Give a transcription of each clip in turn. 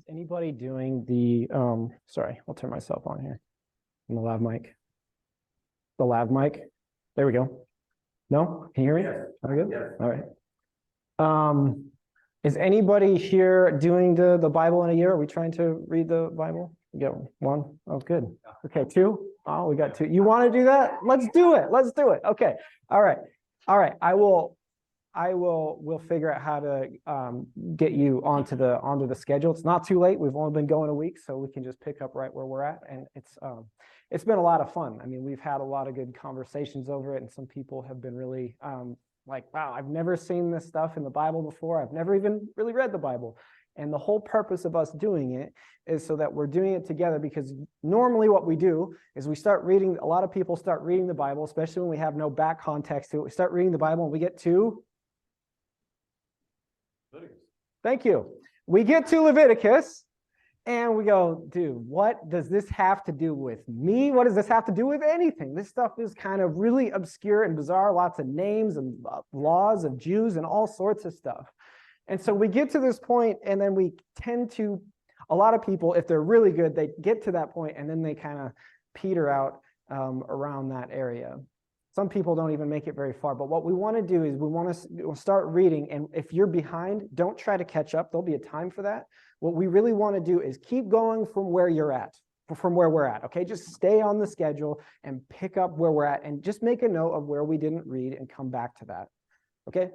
Anybody doing the, sorry, I'll turn myself on here. On the lav mic. The lav mic. There we go. No? Can you hear me? Yes. Are we good? Yes. All right. Is anybody here doing the Bible in a year? Are we trying to read the Bible? We got one. Oh, good. Okay, two. Oh, we got two. You want to do that? Let's do it. Let's do it. Okay. All right. All right. We'll figure out how to get you onto the schedule. It's not too late. We've only been going a week, so we can just pick up right where we're at. And it's been a lot of fun. I mean, we've had a lot of good conversations over it, and some people have been really like, wow, I've never seen this stuff in the Bible before. I've never even really read the Bible. And the whole purpose of us doing it is so that we're doing it together, because normally what we do is we start reading, a lot of people start reading the Bible, especially when we have no back context to it. We start reading the Bible and we get to Leviticus. Thank you. We get to Leviticus and we go, dude, what does this have to do with me? What does this have to do with anything? This stuff is kind of really obscure and bizarre, lots of names and laws of Jews and all sorts of stuff. And so we get to this point, and then we tend to, a lot of people, if they're really good, they get to that point and then they kind of peter out around that area. Some people don't even make it very far, but what we want to do is we want to start reading, and if you're behind, don't try to catch up. There'll be a time for that. What we really want to do is keep going from where you're at, from where we're at, okay? Just stay on the schedule and pick up where we're at, and just make a note of where we didn't read and come back to that, okay?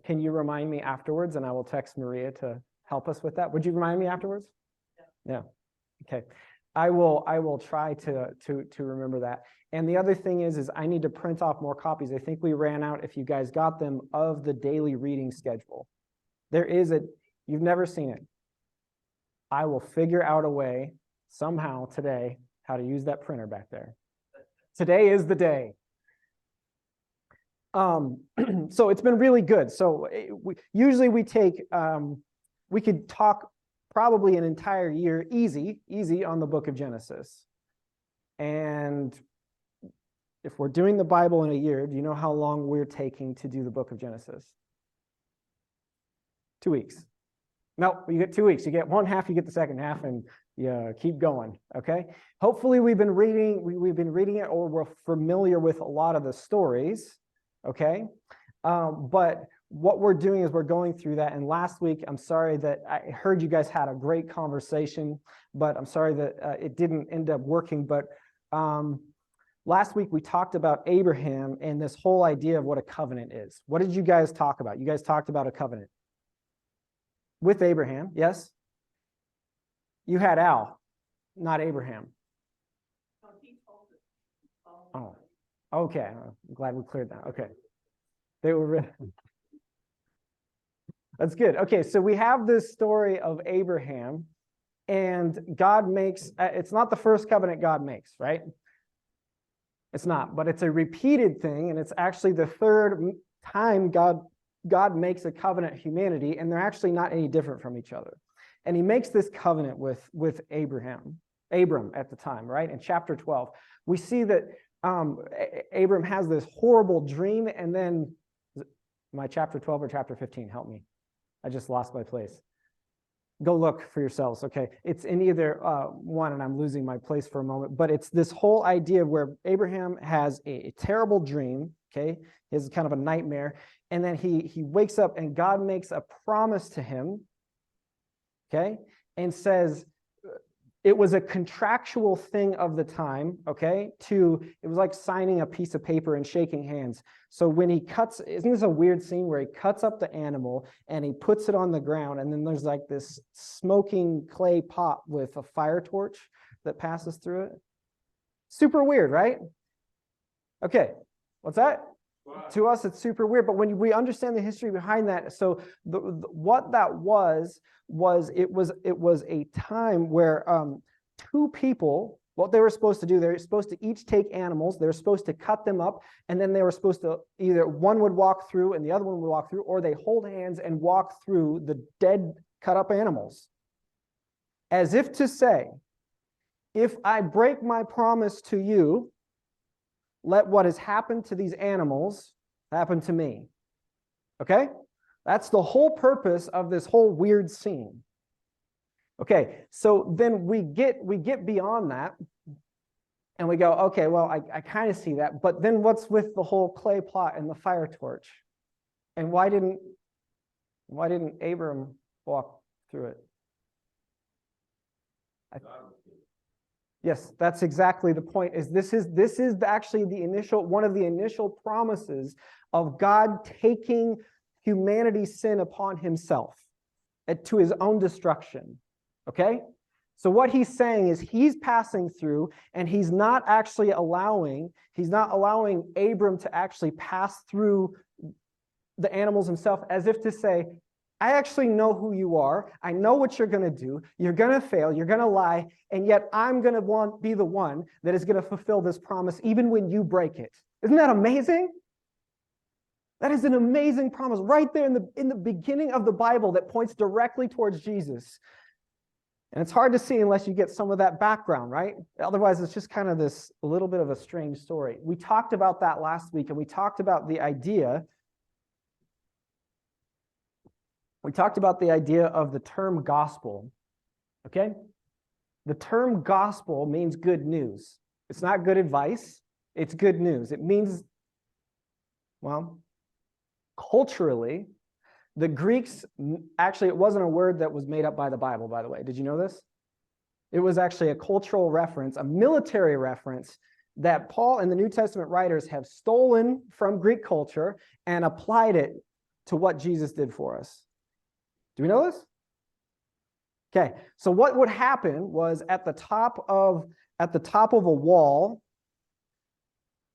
Can you remind me afterwards, and I will text Maria to help us with that? Would you remind me afterwards? Yeah. Okay. I will try to remember that. And the other thing is I need to print off more copies. I think we ran out, if you guys got them, of the daily reading schedule. There is you've never seen it. I will figure out a way somehow today how to use that printer back there. Today is the day. So it's been really good. So usually we take, we could talk probably an entire year easy on the book of Genesis. And if we're doing the Bible in a year, do you know how long we're taking to do the book of Genesis? 2 weeks. No, you get 2 weeks. You get one half, you get the second half, and you keep going, okay? Hopefully we've been reading it, or we're familiar with a lot of the stories, okay? But what we're doing is we're going through that. And last week, I'm sorry that I heard you guys had a great conversation, but I'm sorry that it didn't end up working. But last week we talked about Abraham and this whole idea of what a covenant is. What did you guys talk about? You guys talked about a covenant with Abraham, yes? You had Al, not Abraham. Oh, okay. I'm glad we cleared that. Okay. They were. That's good. Okay, so we have this story of Abraham, and God makes, it's not the first covenant God makes, right? It's not, but it's a repeated thing, and it's actually the third time God makes a covenant with humanity, and they're actually not any different from each other. And he makes this covenant with Abram at the time, right? In chapter 12, we see that Abram has this horrible dream, and then, my chapter 12 or chapter 15, help me. I just lost my place. Go look for yourselves, okay? It's in either one, and I'm losing my place for a moment, but it's this whole idea where Abraham has a terrible dream, okay? He has kind of a nightmare, and then he wakes up, and God makes a promise to him, okay? And says, it was a contractual thing of the time, okay? It was like signing a piece of paper and shaking hands. So when he cuts, isn't this a weird scene where he cuts up the animal and he puts it on the ground, and then there's like this smoking clay pot with a fire torch that passes through it? Super weird, right? Okay, what's that? Wow. To us, it's super weird, but when we understand the history behind that, so what that was it was a time where two people, what they were supposed to do, they were supposed to each take animals, they were supposed to cut them up, and then they were supposed to, either one would walk through and the other one would walk through, or they hold hands and walk through the dead, cut up animals. As if to say, if I break my promise to you, let what has happened to these animals happen to me. Okay? That's the whole purpose of this whole weird scene. Okay, so then we get beyond that, and we go, okay, well, I kind of see that, but then what's with the whole clay pot and the fire torch? And why didn't Abram walk through it? Yes, that's exactly the point. This is actually one of the initial promises of God taking humanity's sin upon himself to his own destruction. Okay? So what he's saying is he's passing through, and he's not allowing Abram to actually pass through the animals himself, as if to say, I actually know who you are. I know what you're going to do. You're going to fail. You're going to lie. And yet I'm going to be the one that is going to fulfill this promise even when you break it. Isn't that amazing? That is an amazing promise right there in the beginning of the Bible that points directly towards Jesus. And it's hard to see unless you get some of that background, right? Otherwise, it's just kind of this a little bit of a strange story. We talked about that last week, and we talked about the idea of the term gospel, okay? The term gospel means good news. It's not good advice. It's good news. It means, well, culturally, the Greeks, actually, it wasn't a word that was made up by the Bible, by the way. Did you know this? It was actually a cultural reference, a military reference that Paul and the New Testament writers have stolen from Greek culture and applied it to what Jesus did for us. Do we know this? Okay, so what would happen was at the top of a wall,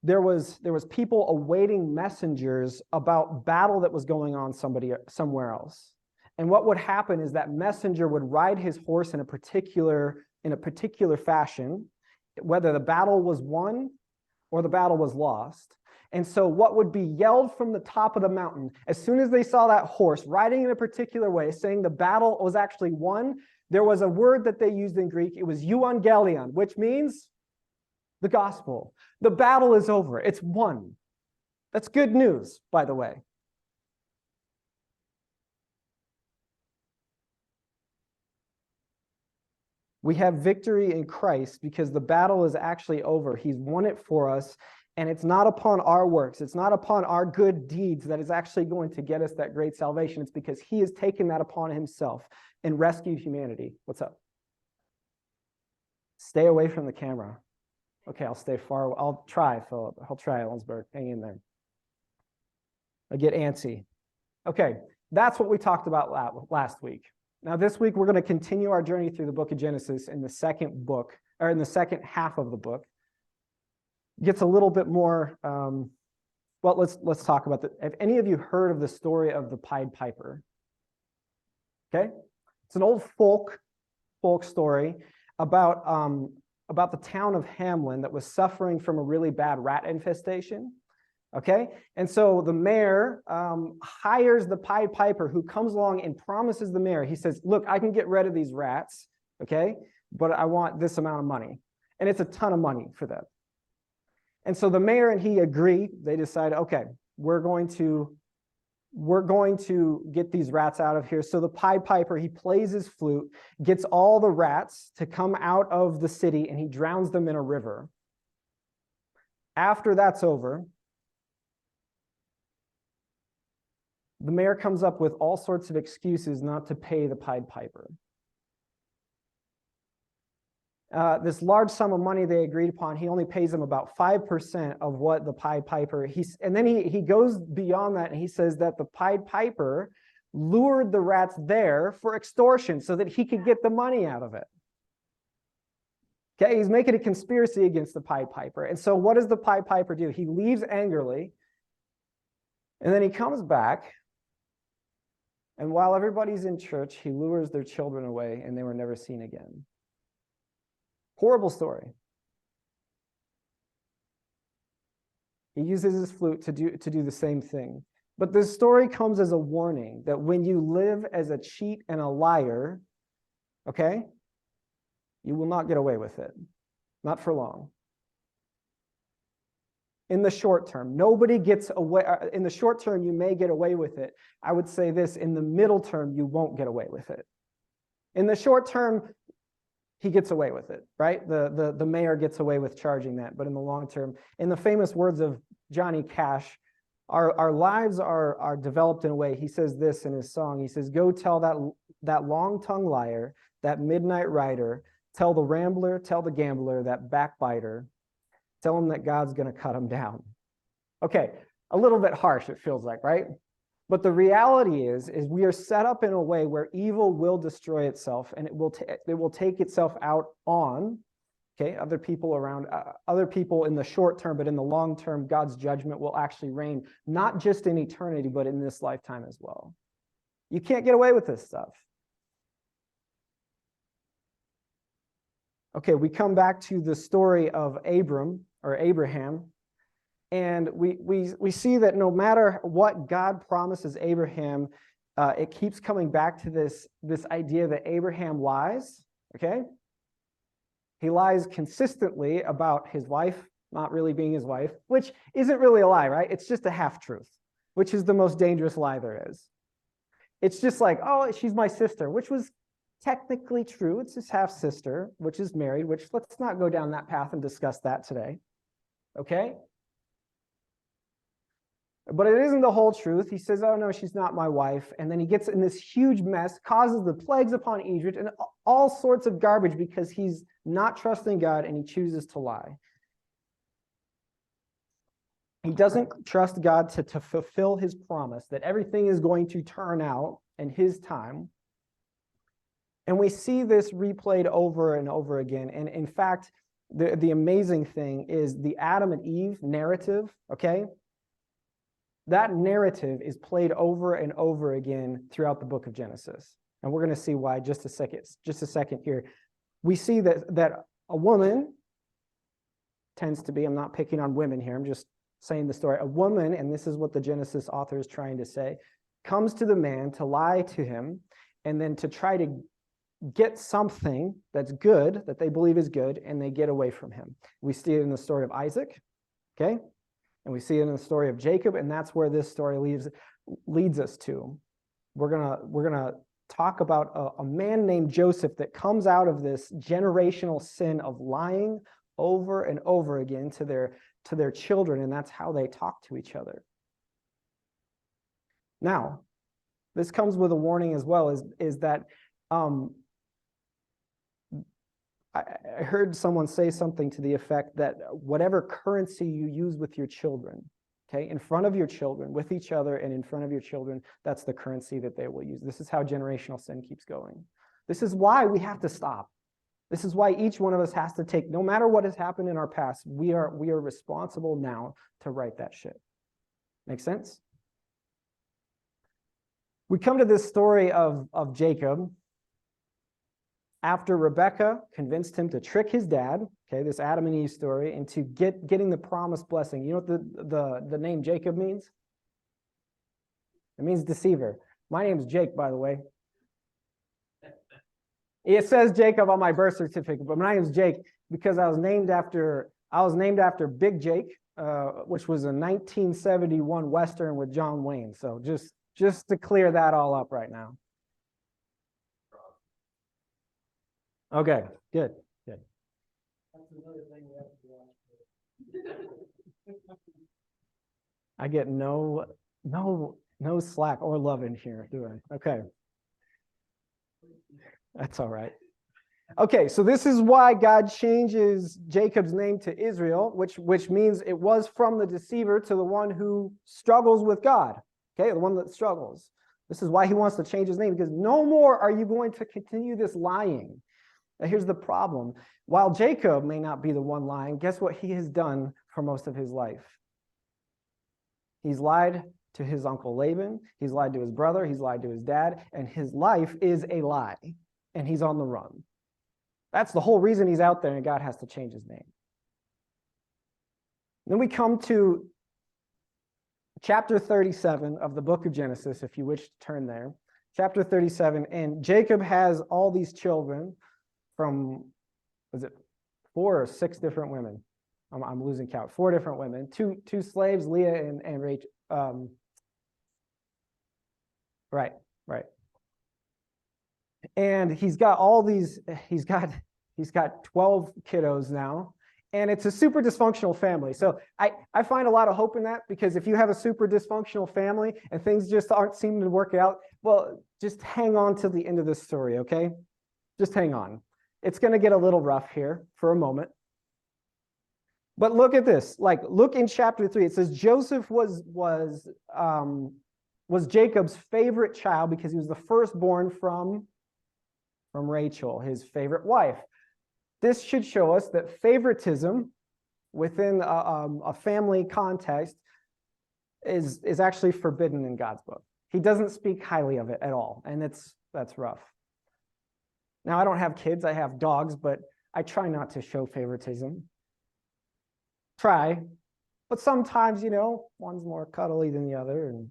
there was people awaiting messengers about battle that was going on somewhere else. And what would happen is that messenger would ride his horse in a particular fashion, whether the battle was won or the battle was lost. And so what would be yelled from the top of the mountain, as soon as they saw that horse riding in a particular way, saying the battle was actually won, there was a word that they used in Greek. It was euangelion, which means the gospel. The battle is over. It's won. That's good news, by the way. We have victory in Christ because the battle is actually over. He's won it for us. And it's not upon our works. It's not upon our good deeds that is actually going to get us that great salvation. It's because he has taken that upon himself and rescued humanity. What's up? Stay away from the camera. Okay, I'll stay far away. I'll try, Philip. I'll try, Ellensburg. Hang in there. I get antsy. Okay, that's what we talked about last week. Now, this week, we're going to continue our journey through the book of Genesis in the second half of the book. Gets a little bit more, well, let's talk about that. Have any of you heard of the story of the Pied Piper? Okay, it's an old folk story about the town of Hamlin that was suffering from a really bad rat infestation. Okay, and so the mayor hires the Pied Piper, who comes along and promises the mayor. He says, "Look, I can get rid of these rats, okay, but I want this amount of money," and it's a ton of money for them. And so the mayor and he agree. They decide, okay, we're going to get these rats out of here. So the Pied Piper, he plays his flute, gets all the rats to come out of the city, and he drowns them in a river. After that's over, the mayor comes up with all sorts of excuses not to pay the Pied Piper. This large sum of money they agreed upon, he only pays them about 5% of what the Pied Piper, and then he goes beyond that, and he says that the Pied Piper lured the rats there for extortion so that he could get the money out of it. Okay, he's making a conspiracy against the Pied Piper. And so what does the Pied Piper do? He leaves angrily, and then he comes back, and while everybody's in church, he lures their children away, and they were never seen again. Horrible story. He uses his flute to do the same thing. But this story comes as a warning that when you live as a cheat and a liar, okay, you will not get away with it. Not for long. in the short term. Nobody gets away. In the short term, you may get away with it. I would say this, in the middle term, you won't get away with it. In the short term, he gets away with it, right? The mayor gets away with charging that. But in the long term, in the famous words of Johnny Cash, our lives are developed in a way. He says this in his song. He says, go tell that long-tongued liar, that midnight rider, tell the rambler, tell the gambler, that backbiter, tell him that God's going to cut him down. Okay, a little bit harsh, it feels like, right? But the reality is we are set up in a way where evil will destroy itself, and it will take itself out on, okay, other people around, other people in the short term, but in the long term, God's judgment will actually reign, not just in eternity, but in this lifetime as well. You can't get away with this stuff. Okay, we come back to the story of Abraham, and we see that no matter what God promises Abraham, it keeps coming back to this idea that Abraham lies, okay? He lies consistently about his wife not really being his wife, which isn't really a lie, right? It's just a half-truth, which is the most dangerous lie there is. It's just like, oh, she's my sister, which was technically true. It's his half-sister, which is married, which let's not go down that path and discuss that today, okay? But it isn't the whole truth. He says, oh, no, she's not my wife. And then he gets in this huge mess, causes the plagues upon Egypt and all sorts of garbage because he's not trusting God and he chooses to lie. He doesn't trust God to fulfill his promise that everything is going to turn out in his time. And we see this replayed over and over again. And in fact, the amazing thing is the Adam and Eve narrative, okay? That narrative is played over and over again throughout the book of Genesis. And we're going to see why just a second here. We see that a woman tends to be, I'm not picking on women here, I'm just saying the story. A woman, and this is what the Genesis author is trying to say, comes to the man to lie to him and then to try to get something that's good, that they believe is good, and they get away from him. We see it in the story of Isaac, okay? And we see it in the story of Jacob, and that's where this story leads us to. We're gonna talk about a man named Joseph that comes out of this generational sin of lying over and over again to their children, and that's how they talk to each other. Now, this comes with a warning as well, is that I heard someone say something to the effect that whatever currency you use with your children, okay, in front of your children, with each other and in front of your children, that's the currency that they will use. This is how generational sin keeps going. This is why we have to stop. This is why each one of us has to take, no matter what has happened in our past, we are responsible now to right that ship. Make sense? We come to this story of Jacob. After Rebekah convinced him to trick his dad, okay, this Adam and Eve story, into getting the promised blessing. You know what the name Jacob means? It means deceiver. My name's Jake, by the way. It says Jacob on my birth certificate, but my name's Jake because I was named after Big Jake, which was a 1971 Western with John Wayne. So just to clear that all up right now. Okay, good. That's another thing we have to watch. I get no slack or love in here, do I? Okay. That's all right. Okay, so this is why God changes Jacob's name to Israel, which means it was from the deceiver to the one who struggles with God. Okay, the one that struggles. This is why he wants to change his name, because no more are you going to continue this lying. Now, here's the problem. While Jacob may not be the one lying, guess what he has done for most of his life? He's lied to his uncle Laban, he's lied to his brother, he's lied to his dad, and his life is a lie, and he's on the run. That's the whole reason he's out there, and God has to change his name. Then we come to chapter 37 of the book of Genesis, if you wish to turn there. Chapter 37, and Jacob has all these children from, was it 4 or 6 different women? I'm losing count. 4 different women, two slaves, Leah and Rachel. Right. And he's got 12 kiddos now. And it's a super dysfunctional family. So I find a lot of hope in that, because if you have a super dysfunctional family and things just aren't seeming to work out, well, just hang on to the end of this story, okay? Just hang on. It's going to get a little rough here for a moment. But look at this. Like, look in chapter 3. It says Joseph was Jacob's favorite child because he was the firstborn from Rachel, his favorite wife. This should show us that favoritism within a family context is actually forbidden in God's book. He doesn't speak highly of it at all, and that's rough. Now, I don't have kids, I have dogs, but I try not to show favoritism. Try, but sometimes, one's more cuddly than the other, and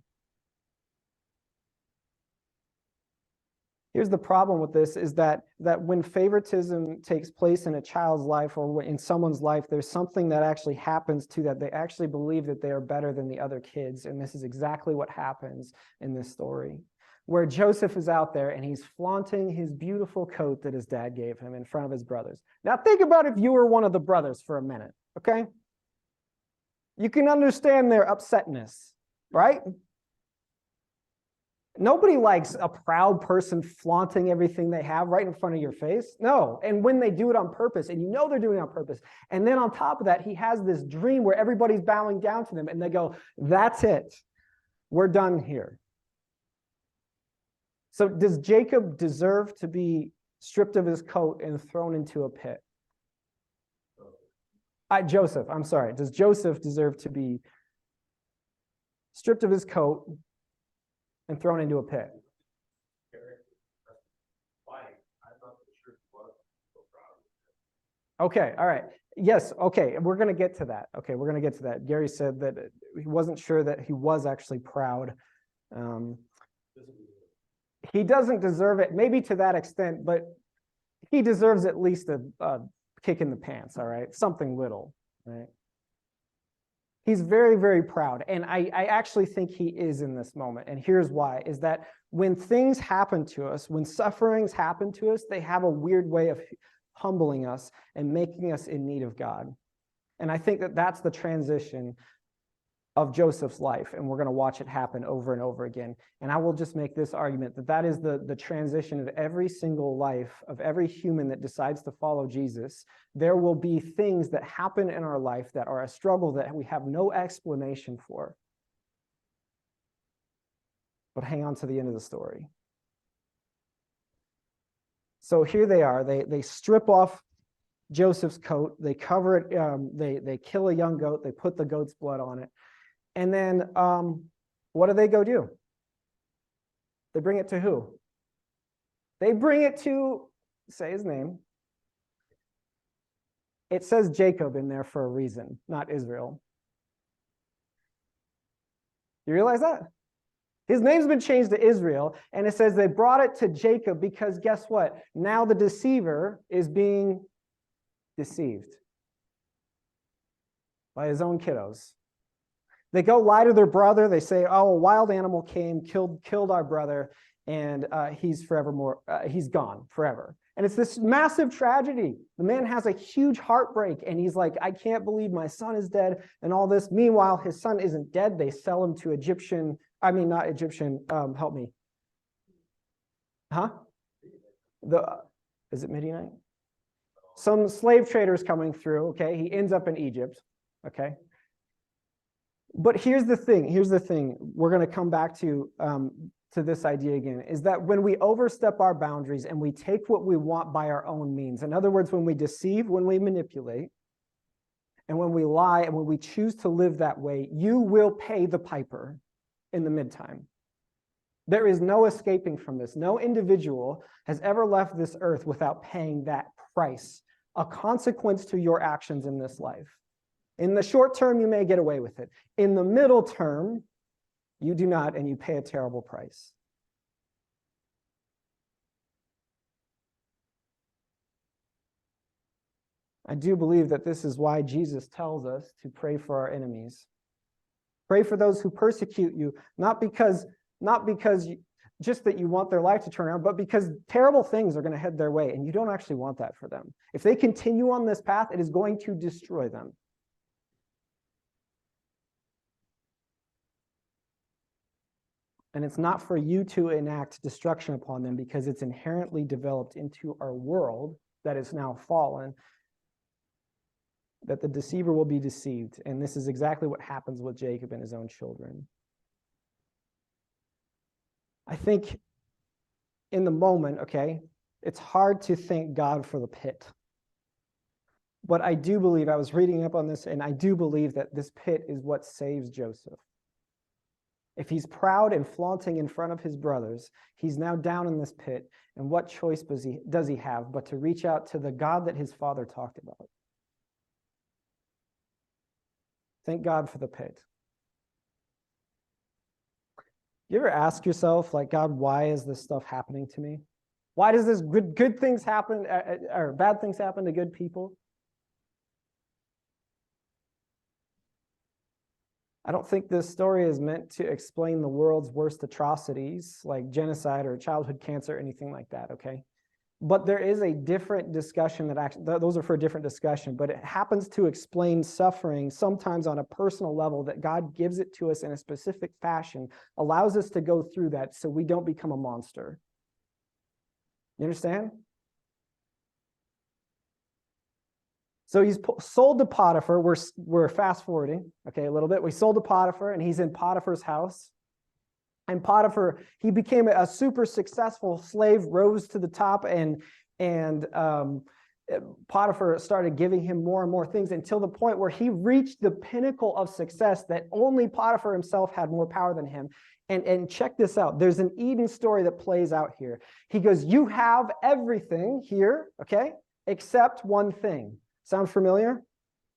here's the problem with this, is that when favoritism takes place in a child's life or in someone's life, there's something that actually happens to that. They actually believe that they are better than the other kids. And this is exactly what happens in this story, where Joseph is out there and he's flaunting his beautiful coat that his dad gave him in front of his brothers. Now think about if you were one of the brothers for a minute, okay? You can understand their upsetness, right? Nobody likes a proud person flaunting everything they have right in front of your face. No. And when they do it on purpose, and they're doing it on purpose, and then on top of that, he has this dream where everybody's bowing down to them, and they go, that's it. We're done here. So does Jacob deserve to be stripped of his coat and thrown into a pit? Joseph, I'm sorry. Does Joseph deserve to be stripped of his coat and thrown into a pit? Okay, all right. Yes, okay, we're going to get to that. Okay, we're going to get to that. Gary said that he wasn't sure that he was actually proud. He doesn't deserve it, maybe to that extent, but he deserves at least a kick in the pants, all right? Something little, right? He's very, very proud. And I actually think he is in this moment. And here's why, is that when things happen to us, when sufferings happen to us, they have a weird way of humbling us and making us in need of God. And I think that that's the transition of Joseph's life. And we're going to watch it happen over and over again. And I will just make this argument that that is the transition of every single life of every human that decides to follow Jesus. There will be things that happen in our life that are a struggle that we have no explanation for. But hang on to the end of the story. So here they are. They strip off Joseph's coat. They cover it. They kill a young goat. They put the goat's blood on it. And then what do they go do? They bring it to who? They bring it to, say his name. It says Jacob in there for a reason, not Israel. You realize that? His name's been changed to Israel, and it says they brought it to Jacob because guess what? Now the deceiver is being deceived by his own kiddos. They go lie to their brother. They say, oh, a wild animal came, killed our brother, and he's gone forever. And it's this massive tragedy. The man has a huge heartbreak, and he's like, I can't believe my son is dead and all this. Meanwhile, his son isn't dead. They sell him to not Egyptian, help me. Huh? Is it Midianite? Some slave traders coming through, okay? He ends up in Egypt, okay? But here's the thing. We're going to come back to this idea again, is that when we overstep our boundaries and we take what we want by our own means, in other words, when we deceive, when we manipulate, and when we lie, and when we choose to live that way, you will pay the piper in the midtime. There is no escaping from this. No individual has ever left this earth without paying that price, a consequence to your actions in this life. In the short term, you may get away with it. In the middle term, you do not, and you pay a terrible price. I do believe that this is why Jesus tells us to pray for our enemies. Pray for those who persecute you, not because just that you want their life to turn around, but because terrible things are going to head their way, and you don't actually want that for them. If they continue on this path, it is going to destroy them. And it's not for you to enact destruction upon them, because it's inherently developed into our world that is now fallen, that the deceiver will be deceived. And this is exactly what happens with Jacob and his own children. I think in the moment, okay, it's hard to thank God for the pit. But I do believe, I was reading up on this, and I do believe that this pit is what saves Joseph. If he's proud and flaunting in front of his brothers, he's now down in this pit, and what choice does he have but to reach out to the God that his father talked about? Thank God for the pit. You ever ask yourself, like, God, why is this stuff happening to me? Why does this good things happen, or bad things happen to good people? I don't think this story is meant to explain the world's worst atrocities, like genocide or childhood cancer, or anything like that, okay? But there is a different discussion that actually, those are for a different discussion, but it happens to explain suffering sometimes on a personal level, that God gives it to us in a specific fashion, allows us to go through that so we don't become a monster. You understand? So he's sold to Potiphar. We're fast forwarding, okay, a little bit. We sold to Potiphar, and he's in Potiphar's house. And Potiphar, he became a super successful slave, rose to the top, and Potiphar started giving him more and more things, until the point where he reached the pinnacle of success that only Potiphar himself had more power than him. And check this out. There's an Eden story that plays out here. He goes, you have everything here, okay, except one thing. Sound familiar?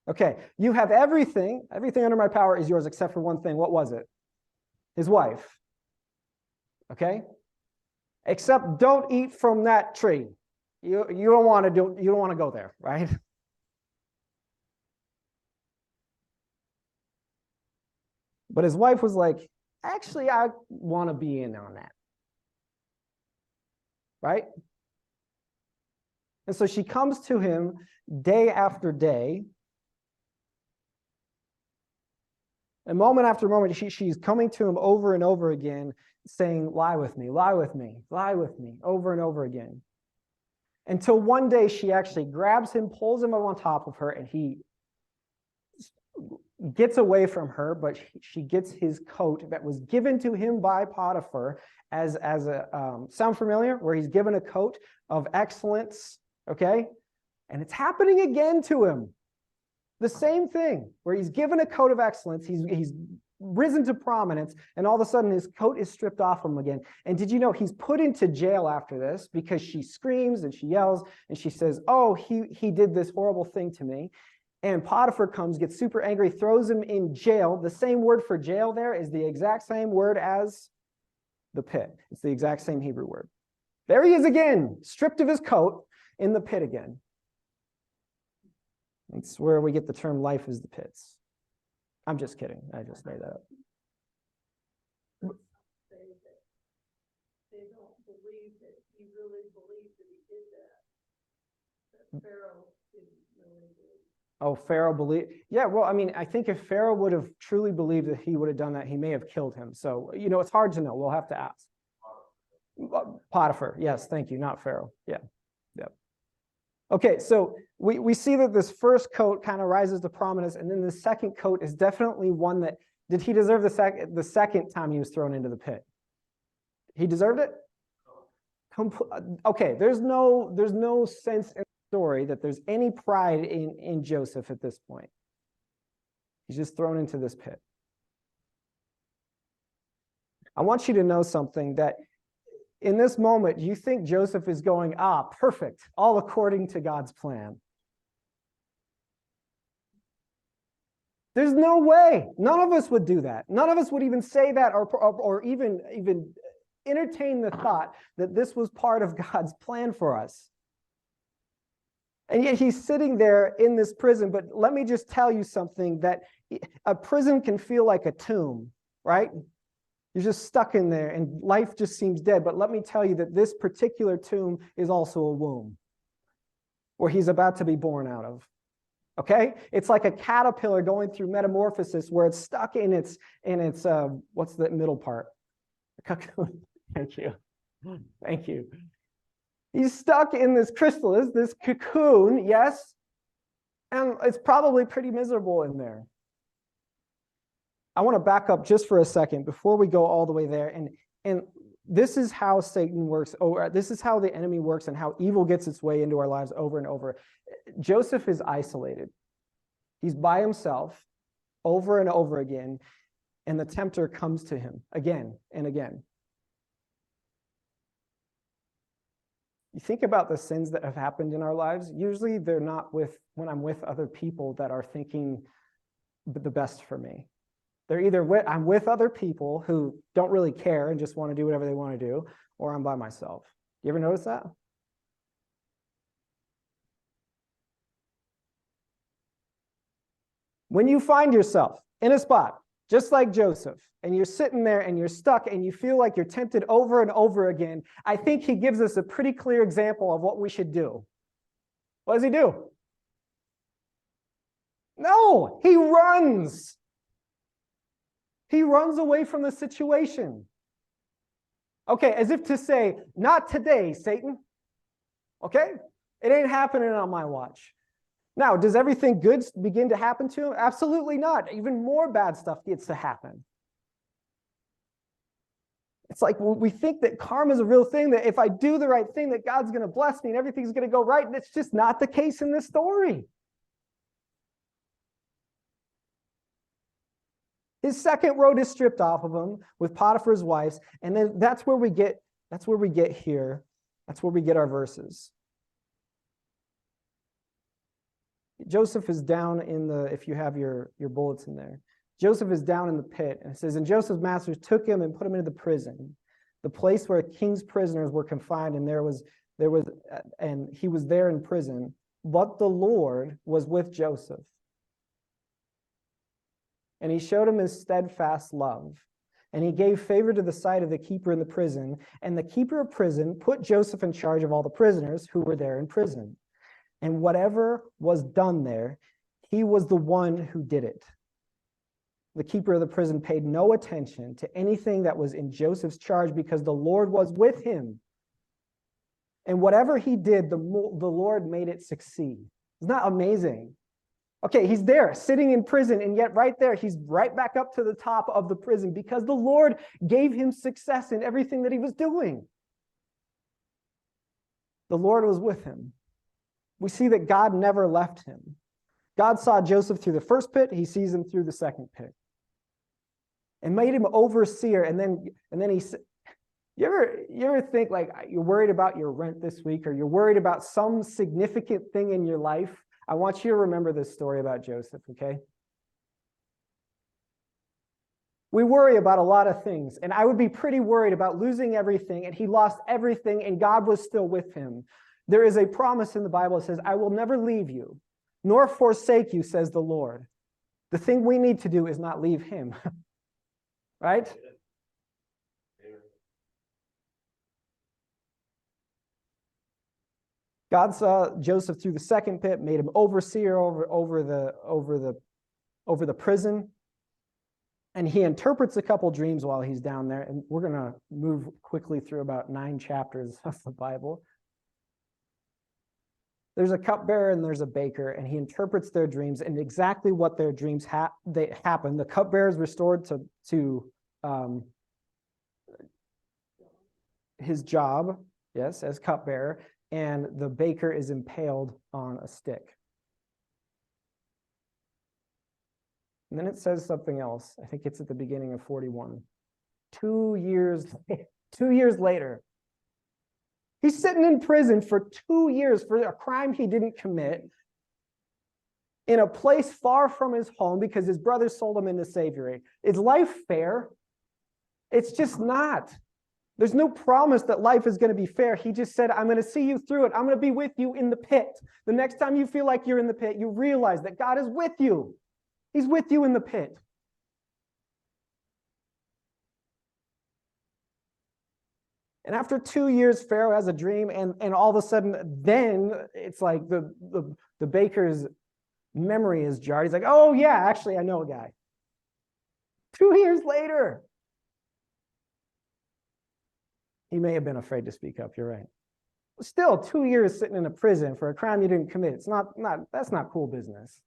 Okay, you have everything. Everything under my power is yours except for one thing. What was it? His wife. Okay? Except don't eat from that tree. You don't want to go there, right? But his wife was like, actually, I want to be in on that. Right? And so she comes to him day after day. And moment after moment, she's coming to him over and over again, saying, lie with me, lie with me, lie with me, over and over again. Until one day she actually grabs him, pulls him up on top of her, and he gets away from her, but she gets his coat that was given to him by Potiphar as a, sound familiar? Where he's given a coat of excellence, okay? And it's happening again to him. The same thing, where he's given a coat of excellence, he's risen to prominence, and all of a sudden his coat is stripped off him again. And did you know he's put into jail after this because she screams and she yells and she says, oh, he did this horrible thing to me. And Potiphar comes, gets super angry, throws him in jail. The same word for jail there is the exact same word as the pit. It's the exact same Hebrew word. There he is again, stripped of his coat, in the pit again. It's where we get the term life is the pits. I'm just kidding. I just made that up. They don't believe that he really believed that he did that. That Pharaoh didn't really believe. Oh, Pharaoh believed. Yeah, well, I mean, I think if Pharaoh would have truly believed that he would have done that, he may have killed him. So, it's hard to know. We'll have to ask. Potiphar. Yes, thank you. Not Pharaoh. Yeah. Yep. Okay, so we see that this first coat kind of rises to prominence, and then the second coat is definitely one that, did he deserve the second time he was thrown into the pit? He deserved it? Okay, there's no sense in the story that there's any pride in Joseph at this point. He's just thrown into this pit. I want you to know something, that in this moment, you think Joseph is going, perfect, all according to God's plan. There's no way. None of us would do that. None of us would even say that or even entertain the thought that this was part of God's plan for us. And yet he's sitting there in this prison. But let me just tell you something, that a prison can feel like a tomb, right? You're just stuck in there and life just seems dead. But let me tell you that this particular tomb is also a womb where he's about to be born out of. Okay? It's like a caterpillar going through metamorphosis where it's stuck in its what's the middle part? A cocoon. Thank you. Thank you. He's stuck in this chrysalis, this cocoon, yes, and it's probably pretty miserable in there. I want to back up just for a second before we go all the way there. And this is how Satan works, or this is how the enemy works and how evil gets its way into our lives over and over. Joseph is isolated. He's by himself over and over again, and the tempter comes to him again and again. You think about the sins that have happened in our lives, usually they're not when I'm with other people that are thinking the best for me. They're either I'm with other people who don't really care and just want to do whatever they want to do, or I'm by myself. You ever notice that? When you find yourself in a spot, just like Joseph, and you're sitting there and you're stuck and you feel like you're tempted over and over again, I think he gives us a pretty clear example of what we should do. What does he do? No, he runs. He runs away from the situation. Okay, as if to say, not today, Satan. Okay? It ain't happening on my watch. Now, does everything good begin to happen to him? Absolutely not. Even more bad stuff gets to happen. It's like we think that karma is a real thing, that if I do the right thing, that God's going to bless me and everything's going to go right. And it's just not the case in this story. His second robe is stripped off of him with Potiphar's wives, and then that's where we get here. That's where we get our verses. Joseph is down in if you have your bullets in there. Joseph is down in the pit, and it says, and Joseph's masters took him and put him into the prison, the place where king's prisoners were confined, and he was there in prison. But the Lord was with Joseph, and he showed him his steadfast love, and he gave favor to the sight of the keeper in the prison, and the keeper of prison put Joseph in charge of all the prisoners who were there in prison. And whatever was done there, he was the one who did it. The keeper of the prison paid no attention to anything that was in Joseph's charge because the Lord was with him. And whatever he did, the Lord made it succeed. Isn't that amazing? Okay, he's there sitting in prison, and yet right there, he's right back up to the top of the prison because the Lord gave him success in everything that he was doing. The Lord was with him. We see that God never left him. God saw Joseph through the first pit, he sees him through the second pit. And made him overseer, and then he said, you ever think like you're worried about your rent this week, or you're worried about some significant thing in your life? I want you to remember this story about Joseph, okay? We worry about a lot of things, and I would be pretty worried about losing everything, and he lost everything, and God was still with him. There is a promise in the Bible that says, I will never leave you, nor forsake you, says the Lord. The thing we need to do is not leave him, right? God saw Joseph through the second pit, made him overseer over the prison. And he interprets a couple dreams while he's down there. And we're going to move quickly through about 9 chapters of the Bible. There's a cupbearer and there's a baker, and he interprets their dreams and exactly what their dreams happen. The cupbearer is restored to his job, yes, as cupbearer, and the baker is impaled on a stick. And then it says something else. I think it's at the beginning of 41. 2 years later, he's sitting in prison for 2 years for a crime he didn't commit in a place far from his home because his brothers sold him into slavery. Is life fair? It's just not. There's no promise that life is going to be fair. He just said, I'm going to see you through it. I'm going to be with you in the pit. The next time you feel like you're in the pit, you realize that God is with you. He's with you in the pit. And after 2 years, Pharaoh has a dream, and all of a sudden, then it's like the baker's memory is jarred. He's like, oh, yeah, actually, I know a guy. 2 years later. He may have been afraid to speak up. You're right. Still, 2 years sitting in a prison for a crime you didn't commit. That's not cool business.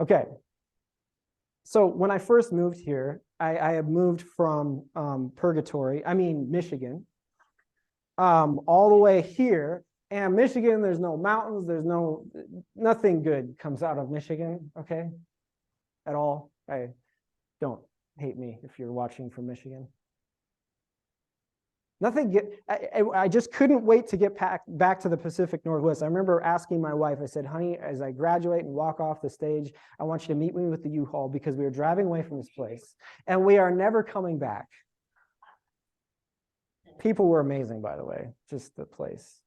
Okay. So when I first moved here, I had moved from Michigan, all the way here. And Michigan, there's no mountains, nothing good comes out of Michigan, okay? At all. Don't hate me if you're watching from Michigan. I just couldn't wait to get back to the Pacific Northwest. I remember asking my wife, I said, honey, as I graduate and walk off the stage, I want you to meet me with the U-Haul because we are driving away from this place and we are never coming back. People were amazing, by the way, just the place.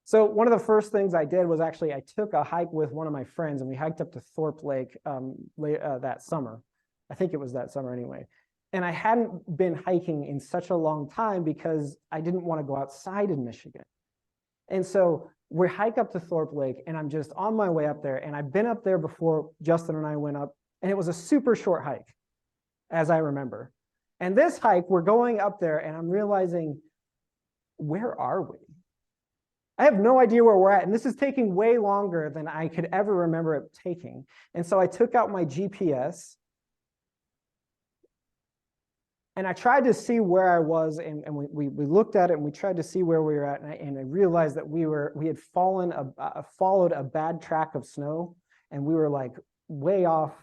So one of the first things I did was actually I took a hike with one of my friends and we hiked up to Thorpe Lake that summer. I think it was that summer anyway. And I hadn't been hiking in such a long time because I didn't want to go outside in Michigan. And so we hike up to Thorpe Lake and I'm just on my way up there. And I've been up there before Justin and I went up, and it was a super short hike, as I remember. And this hike, we're going up there and I'm realizing, where are we? I have no idea where we're at. And this is taking way longer than I could ever remember it taking. And so I took out my GPS and I tried to see where I was, and we looked at it and we tried to see where we were at, and I realized that we had followed a bad track of snow, and we were like way off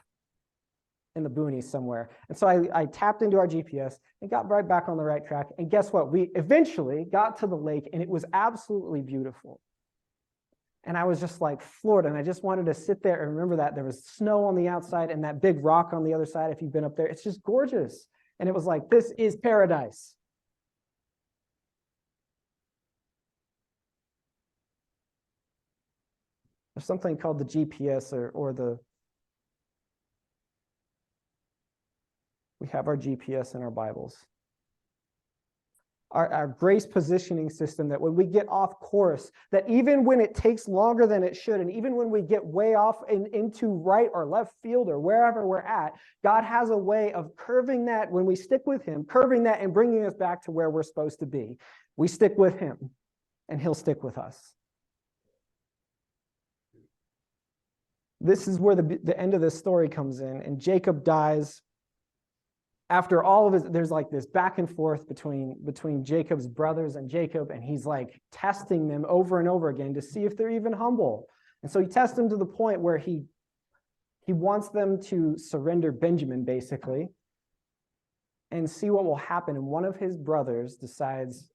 in the boonies somewhere. And so I tapped into our GPS and got right back on the right track. And guess what? We eventually got to the lake and it was absolutely beautiful. And I was just like floored, and I just wanted to sit there and remember that there was snow on the outside and that big rock on the other side. If you've been up there, it's just gorgeous. And it was like, this is paradise. There's something called the GPS we have our GPS in our Bibles. Our grace positioning system, that when we get off course, that even when it takes longer than it should, and even when we get way off into right or left field or wherever we're at, God has a way of curving that when we stick with him, curving that and bringing us back to where we're supposed to be. We stick with him and he'll stick with us. This is where the end of this story comes in, and Jacob dies. After all of it, there's like this back and forth between Jacob's brothers and Jacob, and he's like testing them over and over again to see if they're even humble. And so he tests them to the point where he wants them to surrender Benjamin, basically, and see what will happen. And one of his brothers decides,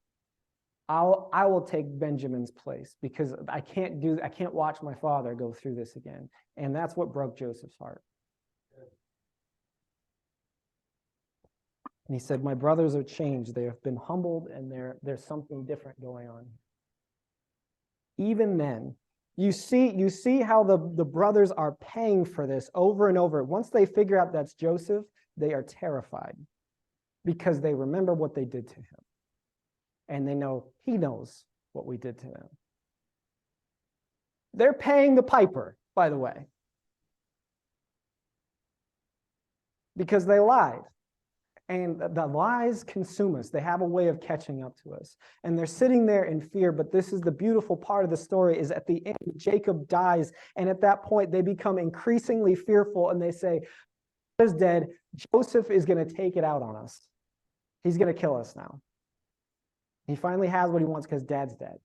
I will take Benjamin's place because I can't watch my father go through this again. And that's what broke Joseph's heart. And he said, my brothers are changed. They have been humbled, and there's something different going on. Even then, you see how the brothers are paying for this over and over. Once they figure out that's Joseph, they are terrified because they remember what they did to him. And they know he knows what we did to them. They're paying the piper, by the way, because they lied. And the lies consume us. They have a way of catching up to us. And they're sitting there in fear, but this is the beautiful part of the story, is at the end, Jacob dies. And at that point, they become increasingly fearful, and they say, "Father's dead. Joseph is going to take it out on us. He's going to kill us now. He finally has what he wants because dad's dead."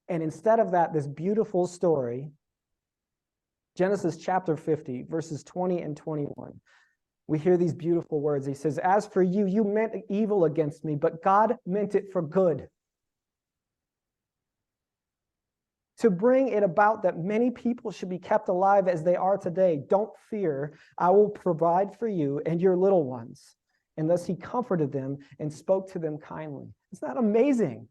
And instead of that, this beautiful story, Genesis chapter 50, verses 20 and 21, we hear these beautiful words. He says, "As for you, you meant evil against me, but God meant it for good." to bring it about that many people should be kept alive as they are today. Don't fear, I will provide for you and your little ones. And thus he comforted them and spoke to them kindly. Isn't that amazing?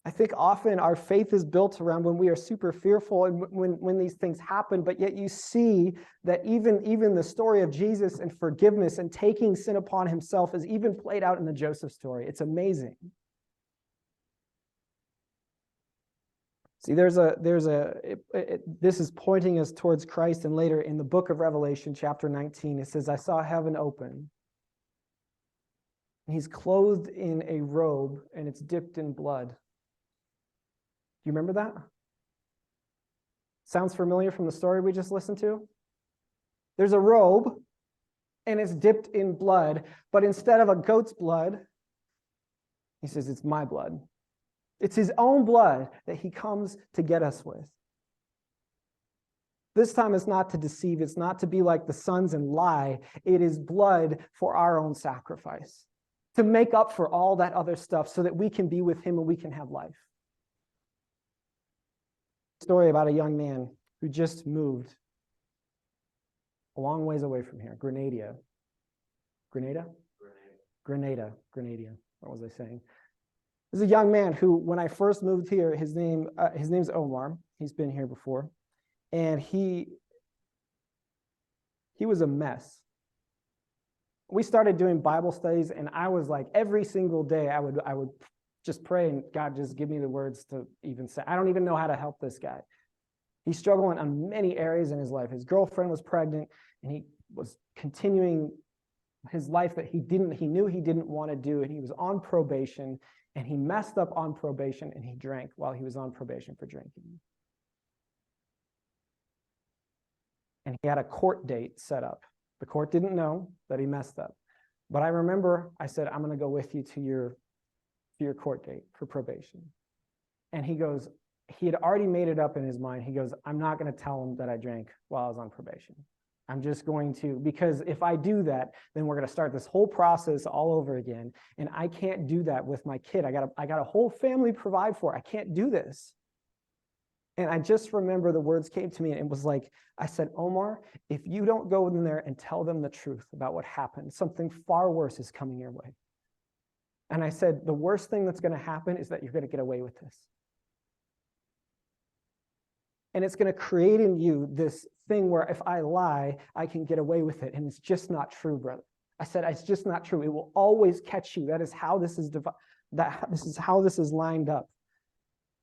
I think often our faith is built around when we are super fearful and when these things happen, but yet you see that even the story of Jesus and forgiveness and taking sin upon himself is even played out in the Joseph story. It's amazing. See, this is pointing us towards Christ, and later in the book of Revelation, chapter 19, it says, I saw heaven open. He's clothed in a robe, and it's dipped in blood. Do you remember that? Sounds familiar from the story we just listened to? There's a robe, and it's dipped in blood, but instead of a goat's blood, he says, it's my blood. It's his own blood that he comes to get us with. This time it's not to deceive. It's not to be like the sons and lie. It is blood for our own sacrifice, to make up for all that other stuff so that we can be with him and we can have life. Story about a young man who just moved a long ways away from here, Grenada. What was I saying? This is a young man who, when I first moved here, his name's Omar. He's been here before, and he was a mess. We started doing Bible studies, and I was like, every single day, I would just pray, and God, just give me the words to even say. I don't even know how to help this guy. He's struggling on many areas in his life. His girlfriend was pregnant, and he was continuing his life that he knew he didn't want to do, and he was on probation. And he messed up on probation, and he drank while he was on probation for drinking. And he had a court date set up. The court didn't know that he messed up. But I remember I said, I'm going to go with you to your court date for probation. And he had already made it up in his mind. He goes, I'm not going to tell him that I drank while I was on probation. I'm just going to, because if I do that, then we're going to start this whole process all over again. And I can't do that with my kid. I got a whole family to provide for. I can't do this. And I just remember the words came to me, and it was like, I said, Omar, if you don't go in there and tell them the truth about what happened, something far worse is coming your way. And I said, the worst thing that's going to happen is that you're going to get away with this. And it's going to create in you this thing where if I lie, I can get away with it. And it's just not true, brother. I said, it's just not true. It will always catch you. That is how this is how this is lined up.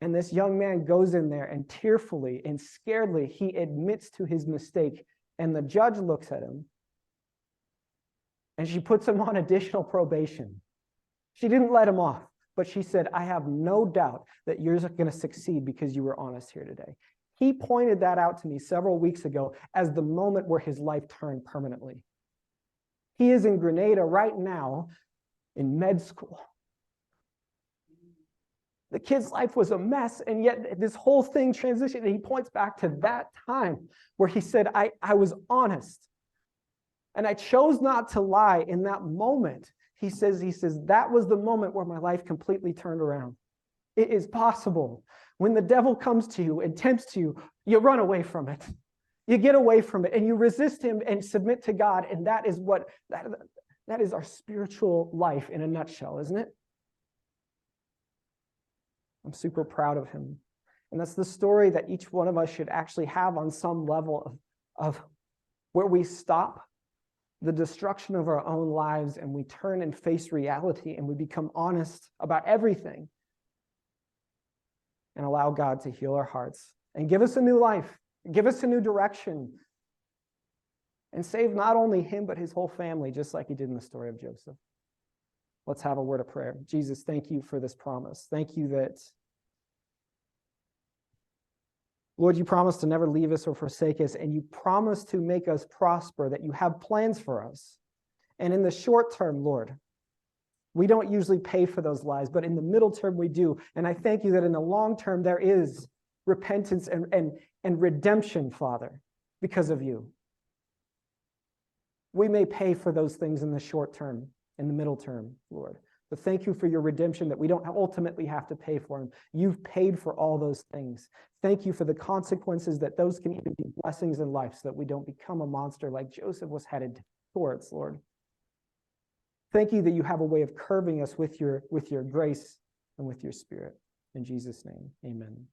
And this young man goes in there, and tearfully and scaredly, he admits to his mistake. And the judge looks at him, and she puts him on additional probation. She didn't let him off, but she said, I have no doubt that you're going to succeed because you were honest here today. He pointed that out to me several weeks ago as the moment where his life turned permanently. He is in Grenada right now in med school. The kid's life was a mess, and yet this whole thing transitioned, and he points back to that time where he said, I was honest, and I chose not to lie in that moment. He says, that was the moment where my life completely turned around. It is possible. When the devil comes to you and tempts you, you run away from it. You get away from it, and you resist him and submit to God, and that is our spiritual life in a nutshell, isn't it? I'm super proud of him. And that's the story that each one of us should actually have on some level of where we stop the destruction of our own lives, and we turn and face reality, and we become honest about everything, and allow God to heal our hearts and give us a new life, give us a new direction, and save not only him, but his whole family, just like he did in the story of Joseph. Let's have a word of prayer. Jesus, thank you for this promise. Thank you that, Lord, you promised to never leave us or forsake us, and you promised to make us prosper, that you have plans for us. And in the short term, Lord, we don't usually pay for those lies, but in the middle term we do. And I thank you that in the long term there is repentance and redemption, Father, because of you. We may pay for those things in the short term, in the middle term, Lord. But thank you for your redemption that we don't ultimately have to pay for them. You've paid for all those things. Thank you for the consequences that those can even be blessings in life so that we don't become a monster like Joseph was headed towards, Lord. Thank you that you have a way of curbing us with your grace and with your spirit. In Jesus' name, amen.